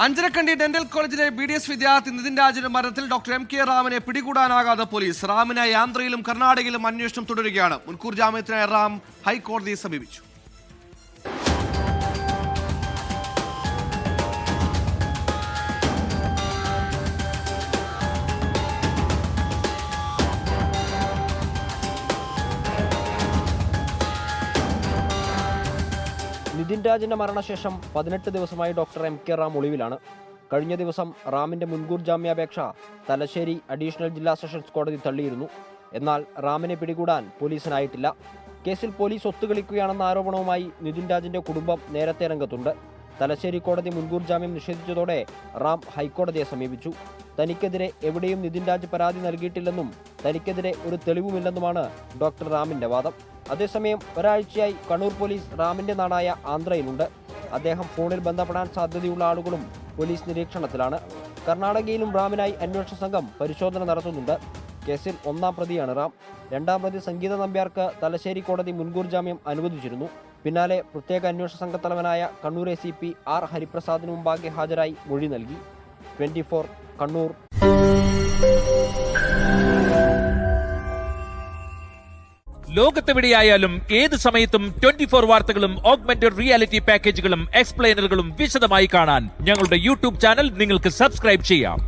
Anjarakandy dental കോളേജിലെ BDS വിദ്യാർത്ഥി നിതിൻ രാജിന്റെ മരണത്തിൽ ഡോക്ടർ MK റാമിനെ പിടികൂടാനാകാതെ പോലീസ്. റാമിനായി ആന്ധ്രയിലും കർണാടകയിലും അന്വേഷണം തുടരുകയാണ്. മുൻകൂർ ജാമ്യത്തിനായി റാം ഹൈക്കോടതിയെ സമീപിച്ചു. നിതിൻ രാജിന്റെ മരണശേഷം 18 ദിവസമായി ഡോക്ടർ MK റാം ഒളിവിലാണ്. കഴിഞ്ഞ ദിവസം റാമിന്റെ മുൻകൂർ ജാമ്യാപേക്ഷ തലശ്ശേരി അഡീഷണൽ ജില്ലാ സെഷൻസ് കോടതി തള്ളിയിരുന്നു. എന്നാൽ റാമിനെ പിടികൂടാൻ പോലീസിനായിട്ടില്ല. കേസിൽ പോലീസ് ഒത്തുകളിക്കുകയാണെന്ന ആരോപണവുമായി നിതിൻ രാജിന്റെ കുടുംബം നേരത്തെ രംഗത്തുണ്ട്. തലശ്ശേരി കോടതി മുൻകൂർ ജാമ്യം നിഷേധിച്ചതോടെ റാം ഹൈക്കോടതിയെ സമീപിച്ചു. തനിക്കെതിരെ എവിടെയും നിതിൻ രാജ് പരാതി നൽകിയിട്ടില്ലെന്നും തനിക്കെതിരെ ഒരു തെളിവുമില്ലെന്നുമാണ് ഡോക്ടർ റാമിന്റെ വാദം. അതേസമയം ഒരാഴ്ചയായി കണ്ണൂർ പോലീസ് റാമിന്റെ നാടായ ആന്ധ്രയിലുണ്ട്. അദ്ദേഹം ഫോണിൽ ബന്ധപ്പെടാൻ സാധ്യതയുള്ള ആളുകളും പോലീസ് നിരീക്ഷണത്തിലാണ്. കർണാടകയിലും റാമിനായി അന്വേഷണ സംഘം പരിശോധന നടത്തുന്നുണ്ട്. കേസിൽ 1-ാം പ്രതിയാണ് റാം. 2-ാം പ്രതി സംഗീത നമ്പ്യാർക്ക് തലശ്ശേരി കോടതി മുൻകൂർ ജാമ്യം അനുവദിച്ചിരുന്നു. പിന്നാലെ പ്രത്യേക അന്വേഷണ സംഘത്തലവനായ കണ്ണൂർ ACP R ഹരിപ്രസാദിന് മുമ്പാകെ ഹാജരായി മൊഴി നൽകി. 24 കണ്ണൂർ. ലോകത്തെവിടെയായാലും ഏത് സമയത്തും 24 വാർത്തകളും ഓഗ്മെന്റഡ് റിയാലിറ്റി പാക്കേജുകളും എക്സ്പ്ലെയിനറുകളും വിശദമായി കാണാൻ ഞങ്ങളുടെ YouTube ചാനൽ നിങ്ങൾക്ക് സബ്സ്ക്രൈബ് ചെയ്യാം.